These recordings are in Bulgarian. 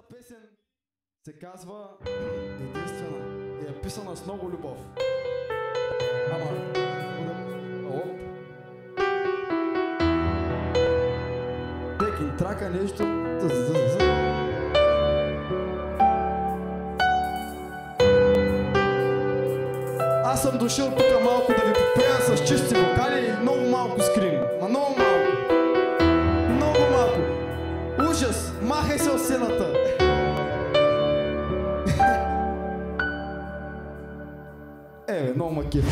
песен се казва Единствена и е писана с много любов. Ама, оп. Текин трака нещо. Аз съм дошъл тук малко да ви попея с чисти вокали и много малко скрим. Ма много малко. Много малко. Ужас! Махай се от сцената! Еве, много макет.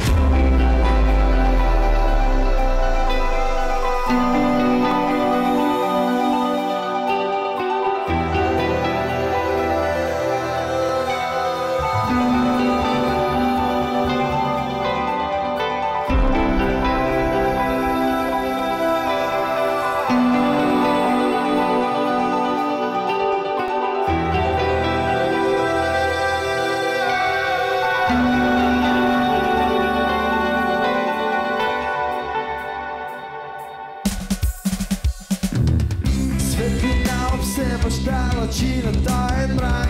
Лъчината е мрак.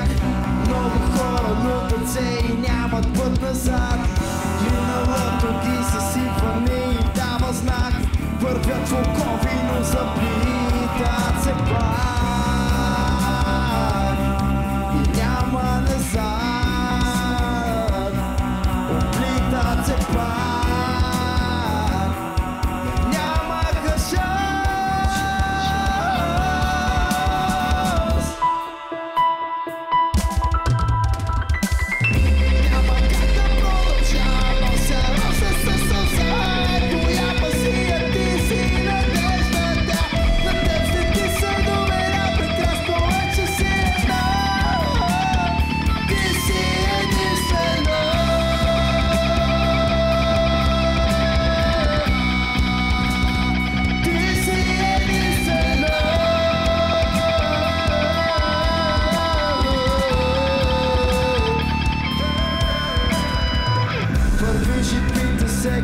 Много хора лутат се и нямат път назад. Миналото ги съсипване и дава знак. Вървят в окови, но заплитат се пак и няма назад. Оплитат се пак, няма шанс.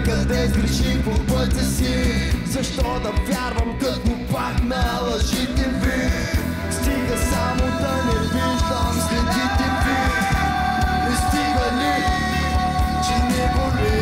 Къде сгреших по пътя си? Защо да вярвам като пак на лъжите ви? Стига само да не виждам следите ви. Не стига ли, че не боли?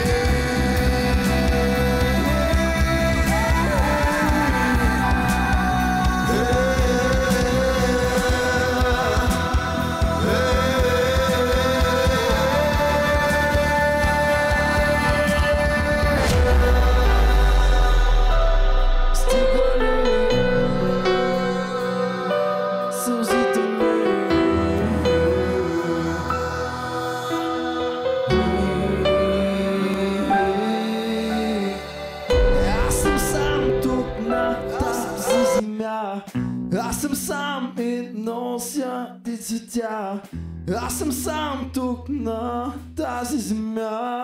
Аз съм сам и нося ти цветя. Аз съм сам тук на тази земя.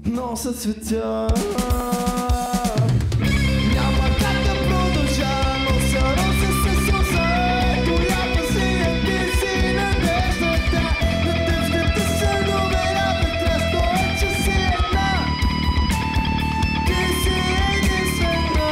Нося цветя. Няма как да продължа. Нося роса със сълза, която си е ти си надеждата. На тъпската съновера прекрасно е, че си една. Ти си единствена.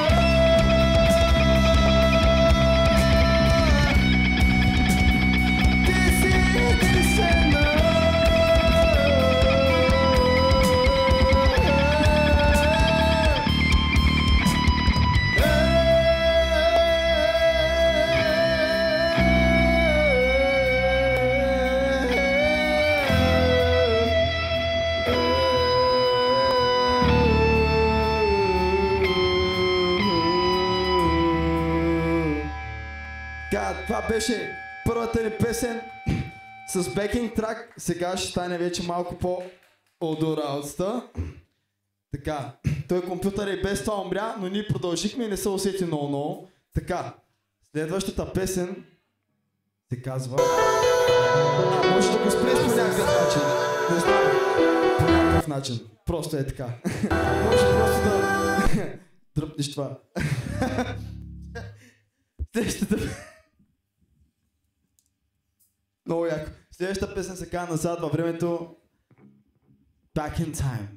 Това беше първата ни песен с бекинг трак. Сега ще стане вече малко по-олдораутста. Така, той компютър и без това умря, но ние продължихме и не се усети много. Така, следващата песен се казва... може да го спреш по някакъв начин. Не знам, по някакъв начин. Просто е така. Може просто да дръпнеш това. Следващата... Много яко. Следващата песен се казва назад във времето. Back in time.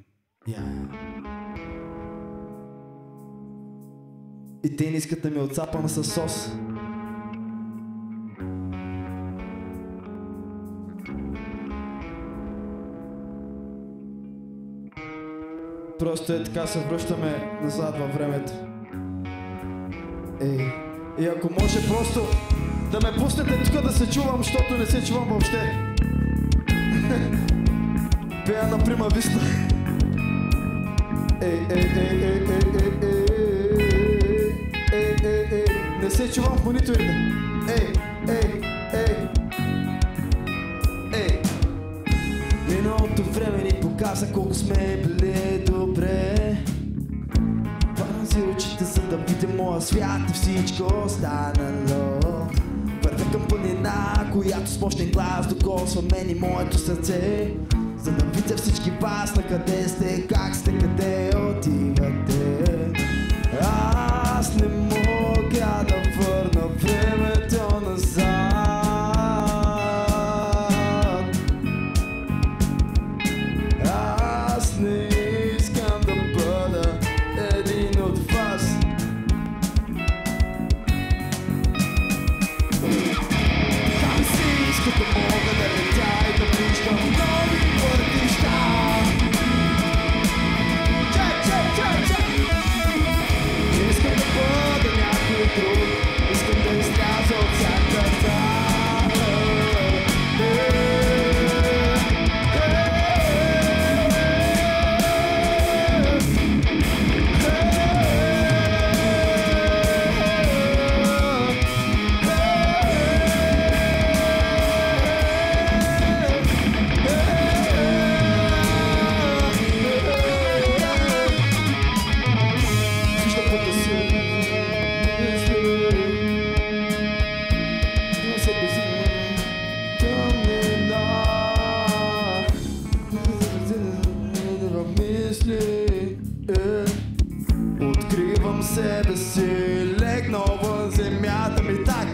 И те не искат да ми отцапана със сос. Просто е така се връщаме назад във времето. И ако може просто да ме пуснете тук да се чувам, защото не се чувам въобще. Пея на Прима Виста. Не се чувам в мониторите. Миналото време ни показа колко сме били добре. Върна си очите, за да видя моя свят и всичко останало. Вървя към планина, която с мощен глас докосва мен и моето сърце. За да видя всички вас, на къде сте, как сте, къде отивате. Аз не мога да върна времето назад. Аз не искам да бъда един от вас. Там си иска да мога да летя и да виждам нови пътища. Искам да бъда някой друг, искам да изляза от сянката. Откривам себе си, легнал в земята ми так.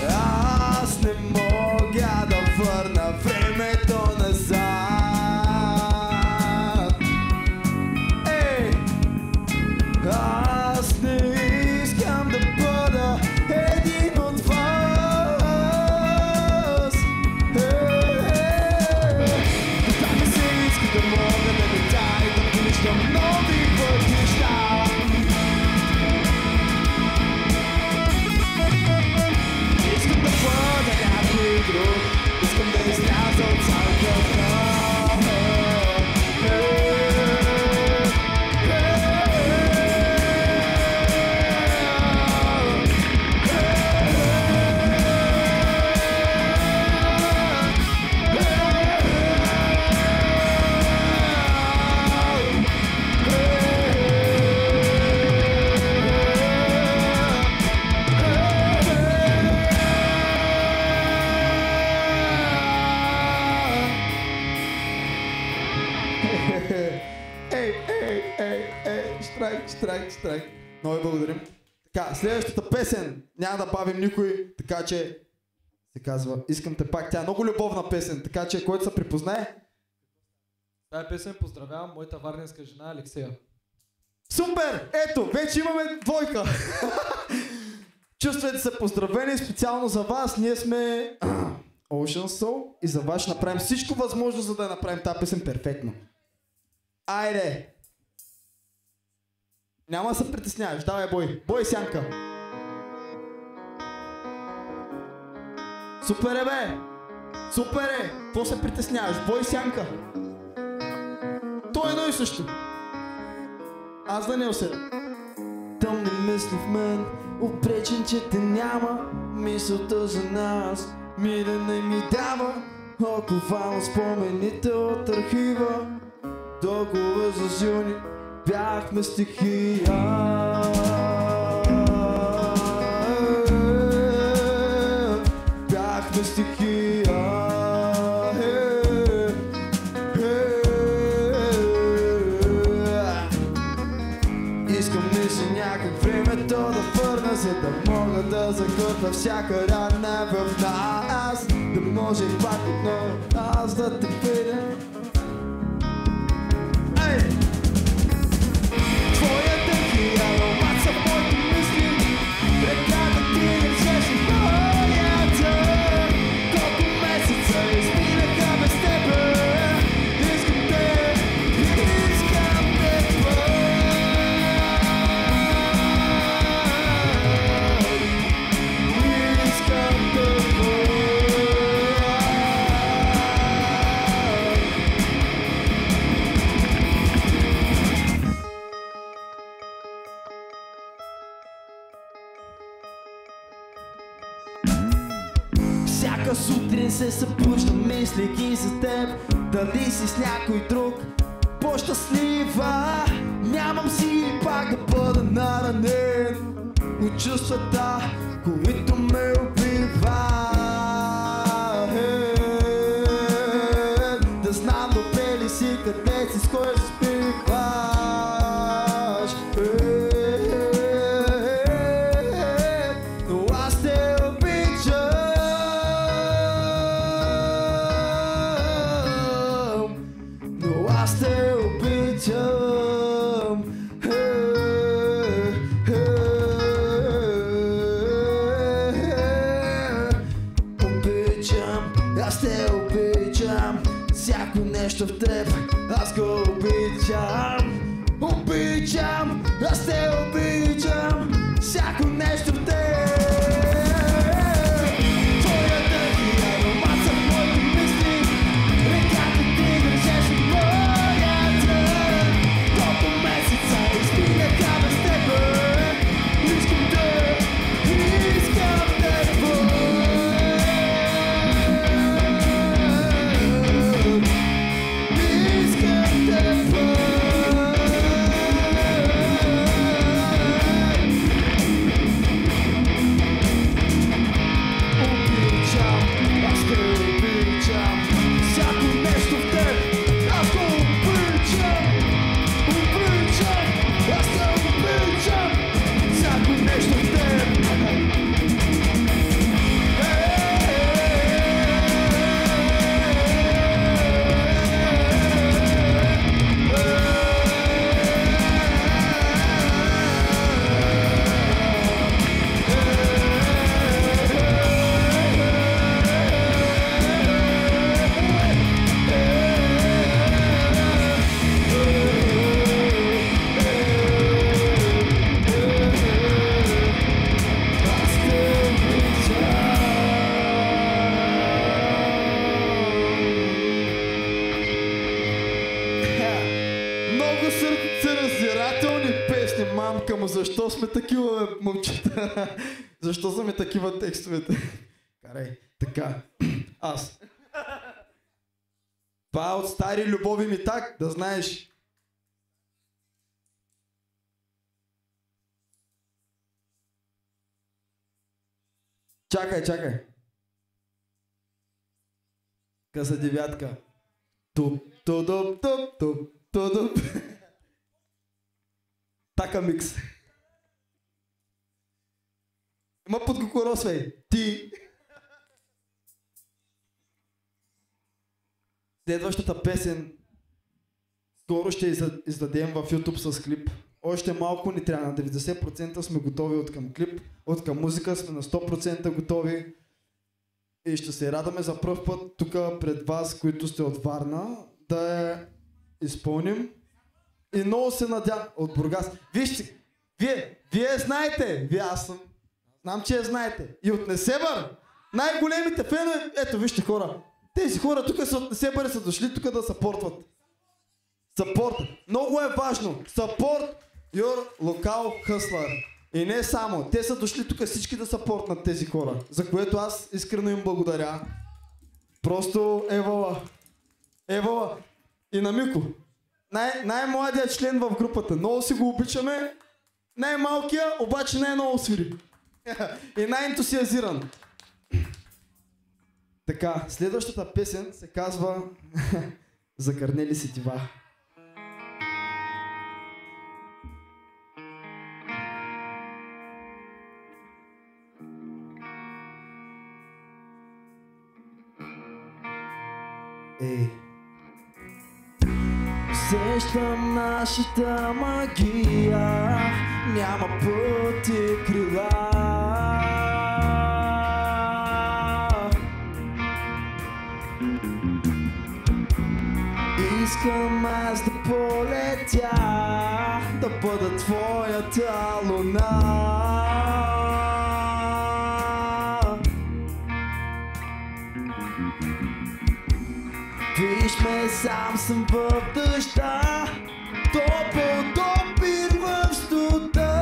Аз не мога да върна времето назад. Аз не искам да бъда един от вас. Да ми се иска да мога да летя и да виждам нови пътища. Искам да бъда някой друг, искам да изляза от сянката. Штрайк. Много ви благодарим. Така, следващата песен няма да бавим никой, така че се казва "Искам те пак". Тя е много любовна песен, така че който се припознае. Тая песен поздравявам моята варненска жена Алексея. Супер! Ето, вече имаме двойка. Чувствайте се поздравени специално за вас. Ние сме Ocean Soul и за вас ще направим всичко възможно, за да направим тази песен перфектно. Айде! Няма да се притесняваш, давай бой. Бой, Сянка. Супер е, бе! Супер е! Какво се притесняваш? Бой, Сянка. То е едно и също. Аз да не усетя. Тъмни мисли в мен, опречен, че те няма. Мисълта за нас мирене ми дава. Оковано спомените от архива. Договор за зюни бяхме стихия. Бяхме стихия. Искам ми си някак времето да върна, за да мога да загърна всяка рана в нас. Да може пак отново аз да те видя. Искам те Всяка сутрин се събуждам, мислейки за теб. Дали си с някой друг по-щастлива? Нямам сили пак да бъда наранен от чувствата, които ме убива. Да знам добре ли си, къде си, с кой спиваш. Но аз те обичам. Но аз те обичам. Обичам, аз те обичам. Всяко нещо в теб, аз го обичам. Обичам, аз те обичам. Всяко нещо в теб. Твоята ти аромат са в моите мисли. Реката ти държеше моята. Колко месеца изминаха без тебе. Искам те, искам те. Мамка му, защо сме такива момчета? Защо са ми такива текстовете? Карай, така. Аз. Това е от стари любови ми, так, да знаеш. Чакай. Къса девятка. Туп. Така микс. Има подкокоросвей. Ти. Следващата песен скоро ще издадем в YouTube с клип. Още малко ни трябва. На 90% сме готови от към клип. От към музика сме на 100% готови. И ще се радваме за пръв път тук пред вас, които сте от Варна, да я изпълним. И много се надявам от Бургас. Вижте, вие знаете, аз знам, че я знаете. И от Несебър, най-големите фенове, ето вижте хора, тези хора тук от Несебър са дошли тук да съпортват. Съпорт, много е важно. Support your local hustler. И не само, те са дошли тук всички да съпортнат тези хора, за което аз искрено им благодаря. Просто евала. И на Мико. Най-младият член в групата. Много си го обичаме. Най-малкият, обаче най-много свири. И най-ентусиазиран. Така, следващата песен се казва Закърнели сетива. Усещам нашата магия, няма път и крила. Искам аз да полетя, да бъда твоята луна. Виж ме, сам съм в дъжда, топъл допир в студа.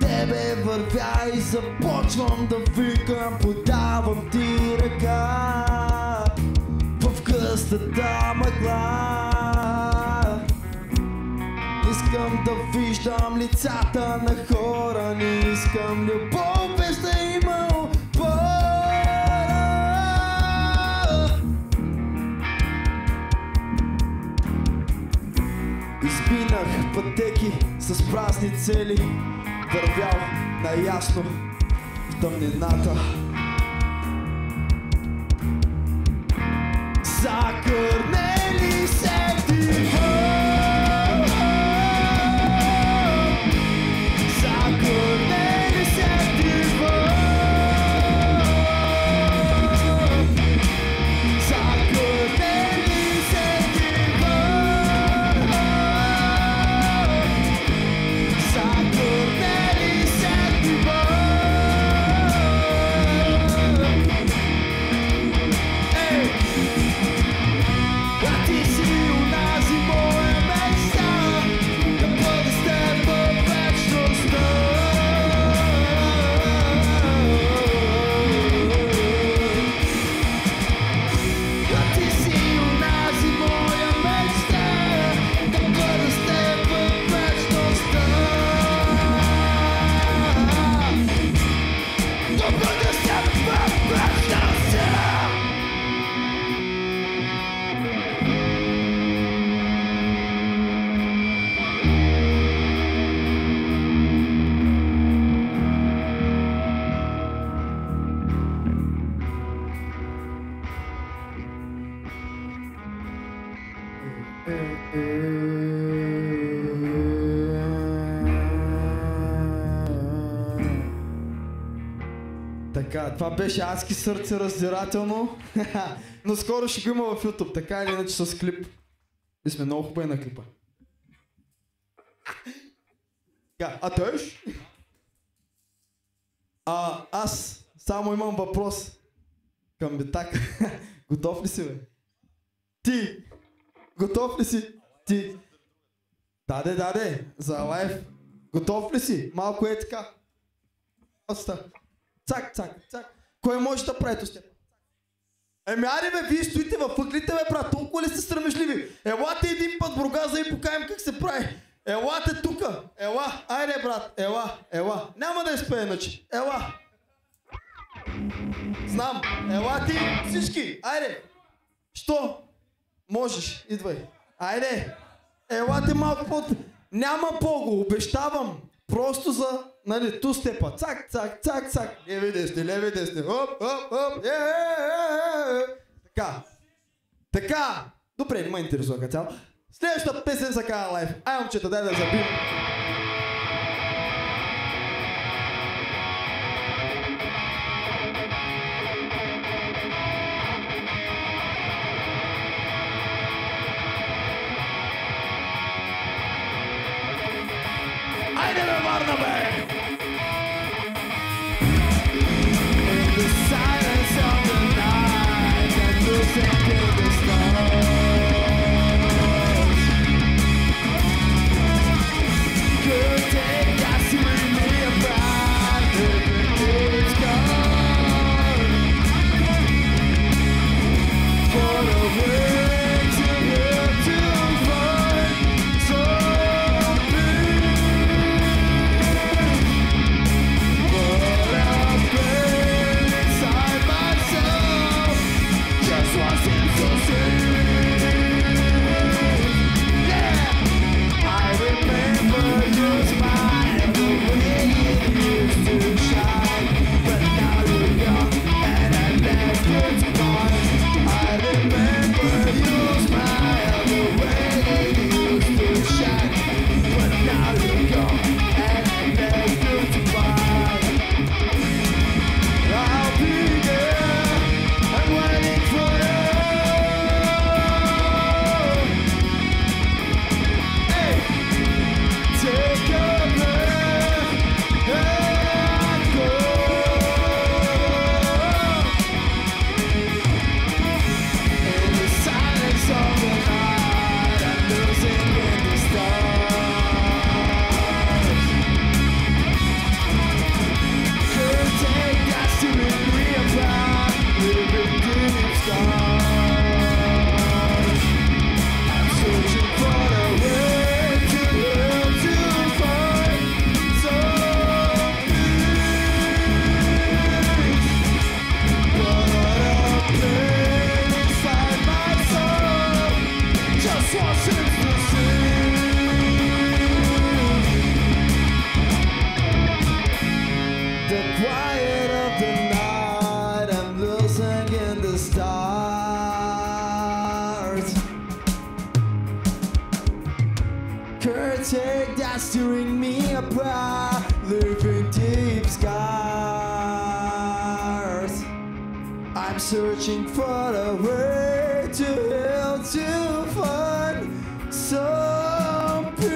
тебе вървя и започвам да викам, подавам ти ръка в къстата мъгла. Искам да виждам лицата на хора, не искам любов без да има опора. Изминах пътеки с празни цели, вървял наясно в тъмнината. Закърнели се диво, закърнели се диво, закърнели се диво, закърнели се диво. А ти си унази моя мечта, да бъда с теб във вечността. А ти си унази моя мечта, да бъда с теб във вечността. Да бъда с теб във вечността. Така, това беше Адски сърце раздирателно, но скоро ще го има в YouTube, така или иначе с клип. И сме много хубави на клипа. А тъж? Аз само имам въпрос към Битак. Готов ли си, бе? Ти! Готов ли си? Ти! Даде, за лайф. Готов ли си? Малко е така. Оста. Цак. Кой може да прави то с теб? Ари бе, вие стоите във въглите, бе, брат. Толкова ли сте срамежливи? Елате един път Бургаза и покажем как се прави. Елате тука. Ела. Айде, брат. Ела. Няма да изпее иначе. Ела. Знам. Ела ти всички. Айде. Що? Можеш. Идвай. Айде. Елате малко под... Няма по-го, обещавам. Просто за, нали, ту степа. Цак. Леви десни. Оп. Така. Добре, не ме интересува като цяло. Следващата песен за каза лайф. Ай, момчета, дай да забим. Айде бе, Варна, бе! In the silence of the night and losing to the stars. the quiet of the night, I'm losing in the stars. Curtain that's tearing me apart, leaving deep scars. I'm searching for a way to heal, to find some peace.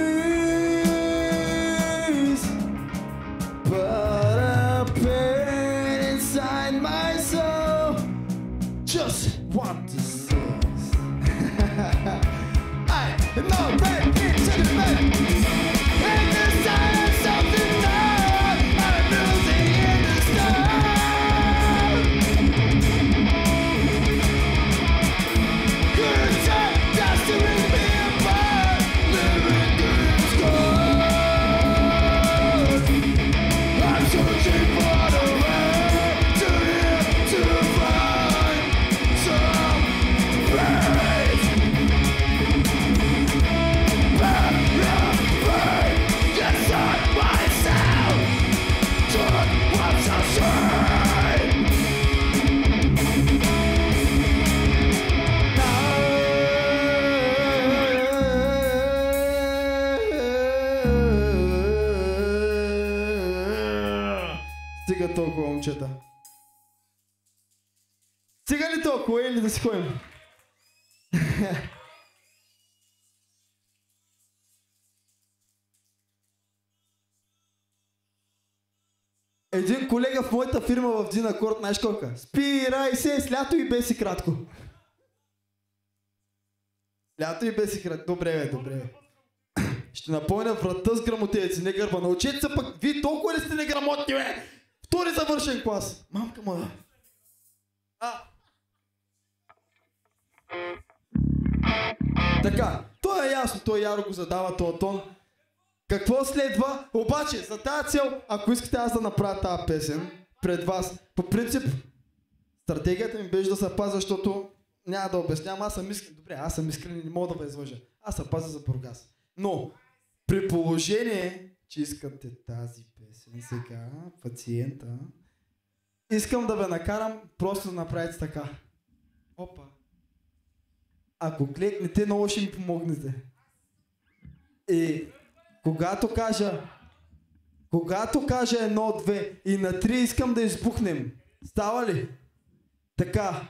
But a pain inside my soul just want to cease. I know that it's in the bed. In the silence of the night, I'm losing in the stars. Good time just to ring me apart, living dreams gone. I'm searching for the way to heal, to find some peace. Inside myself, turn what's outside. Стига толкова, момчета. Стига ли толкова или да си ходим? Един колега в моята фирма в Динакорд, знаеш колко? Спирай се, с лято и без и кратко. Лято и без и кратко. Добре бе, добре бе. Ще напълня врата с грамотевици, не гърба. Научете се пък, вие толкова ли сте неграмотни бе? Втори завършен клас. Мамка моя. Така, то е ясно, той Яро го задава този тон. Какво следва? Обаче, за тази цел, ако искате аз да направя тази песен пред вас, по принцип, стратегията ми беше да се пазя, защото няма да обяснявам, аз съм искрен. Добре, аз съм искрен и не мога да ви излъжа. Аз се пазя за Бургас. Но, при положение, че искате тази песен сега, пациента, искам да ви накарам просто да направите така. Опа. Ако клекнете, много ще ми помогнете. И когато кажа 1, 2 и на 3 искам да избухнем. Става ли? Така.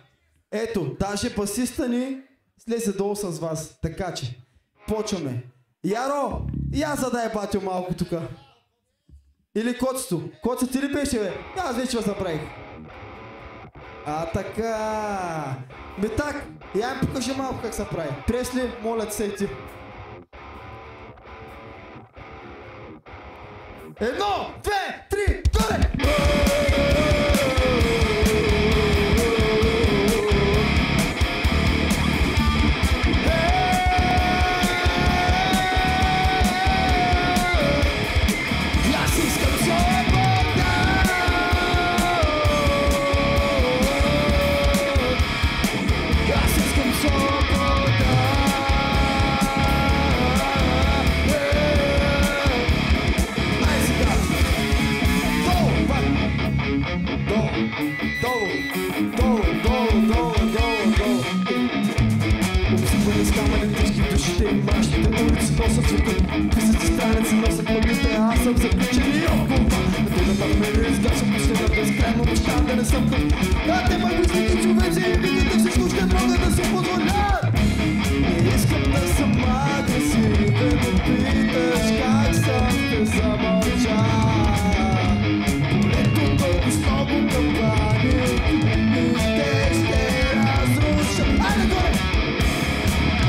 Ето, даже басиста ни слезе долу с вас. Така че, почваме. Яро, я задай батю малко тука. Или Коцето. Коцето ти ли беше бе? Аз вече го забравих. Така. Так, я ми покажи малко как се прави. Тресли, моля ти се и ти. 1, 2, 3, горе! Аз искам свобода! Аз искам свобода! Обсипани с камъни тежки в душите и мрачните улици носят звука. Писъци страници носят магиста, аз съм заключен и околба. А те да пак ме изгасят последна безкрайно, обещавам да не съм къв. А те магистите човеци и видите всичко ще могат да си позволят. Не искам да съм агресивен, да питаш как съм те замълча. Полето дълго с много кампани и те ще разрушат. Айде горе!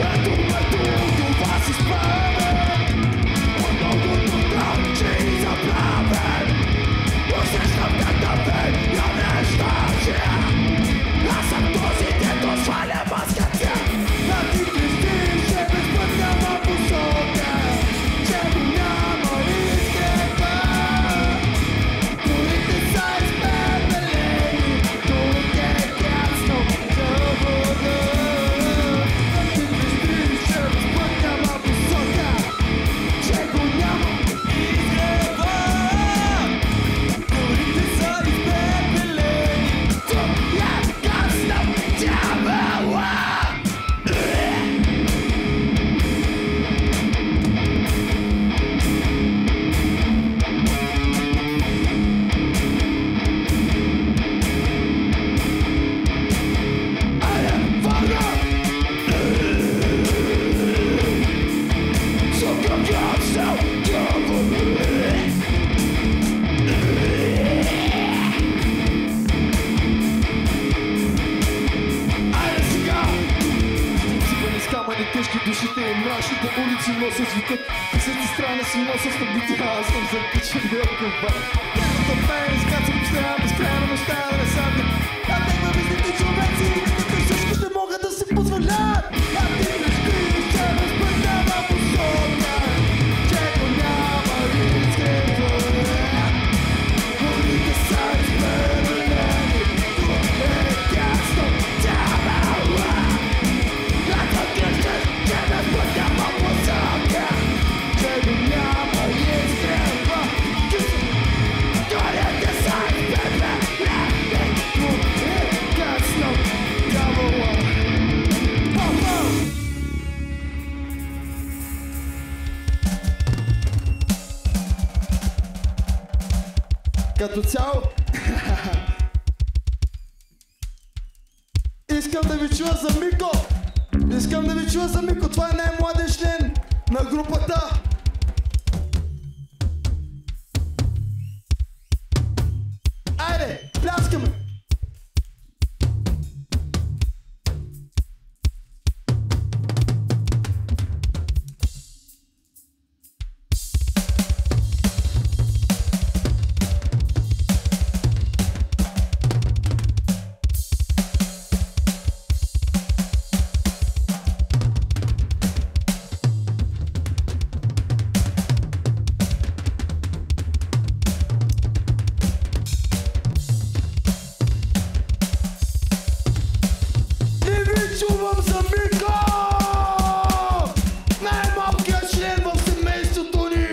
Ето това си справен, многото там, че ни забравен. Усещам как да бе, я неща, че аз съм този си носа звукът, с ти страна си носа в бити, аз съм запичен вилков бар. Тежата пейн, изкачам постоянно, безкрайно неща, да не садя. А те ме виждате човеци, като всичко те могат да си позволят. А ти не скриеш, че безпредава посока, че го няма изкрива. Улите са изпределени, е ясно, тябала. Ако кръщаш, че безпредава посока, че го няма изкрива. Горите са изпределени, е ясно, тябала. Като цяло, искам да ви чуя за Мико. Искам да ви чуя за Мико. Това е най-младият член на групата. Айде, пляскаме! Чувам за Мико! Най-малкият член в семейството ни!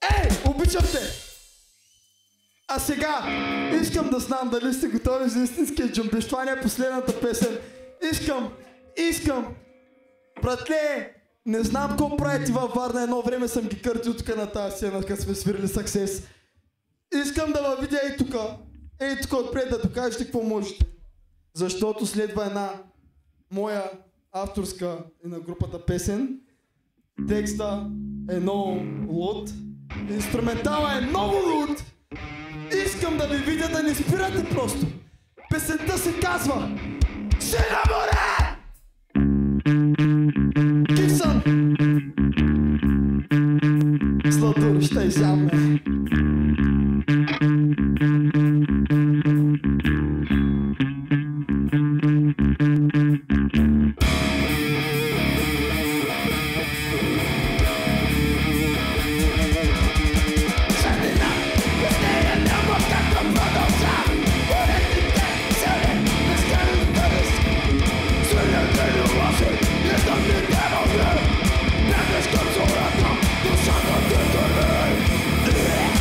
Ей, обичам те! А сега искам да знам дали сте готови за истинския джамбиш. Това не е последната песен. Искам, братле, не знам какво правите във Варна, едно време съм ги къртил тук на тази сцена, като сме свирили Success. Искам да ва видя и тук отпред да докажете какво можете. Защото следва една моя авторска и на групата песен. Текста е много луд, инструментала е много луд. Искам да ви видя да не спирате просто. Песента се казва Сина море! Кипсън! Сладур, ще изяме. Yeah.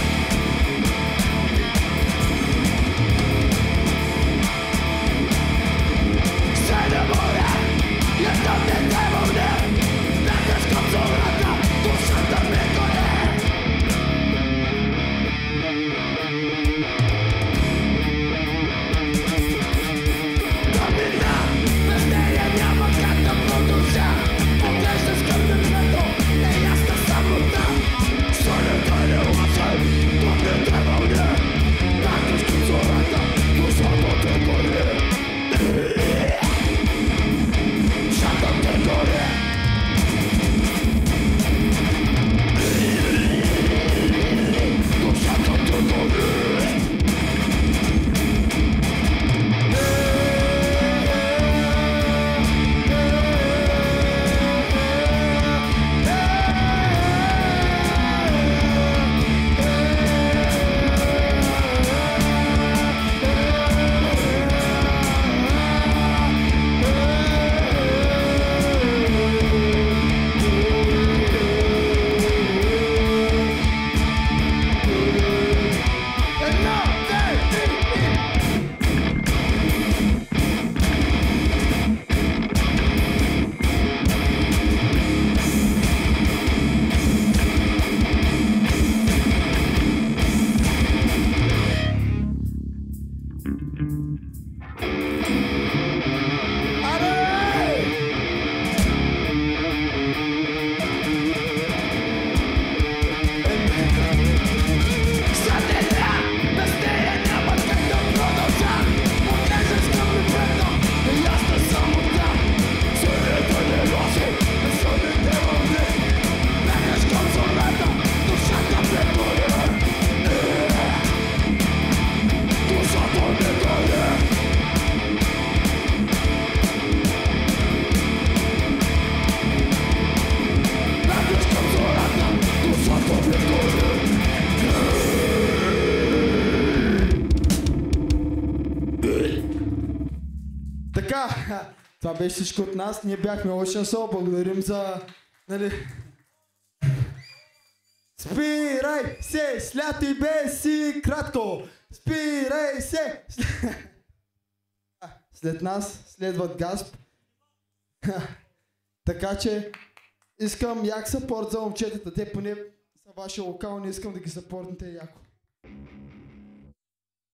Това беше всичко от нас. Ние бяхме Ocean Soul. Благодарим за... Нали... Спирай се, слято и без и кратко. Спирай се. След нас следват Gasp. Така че искам як съпорт за момчетата. Те поне са ваши локални, искам да ги съпортнете яко.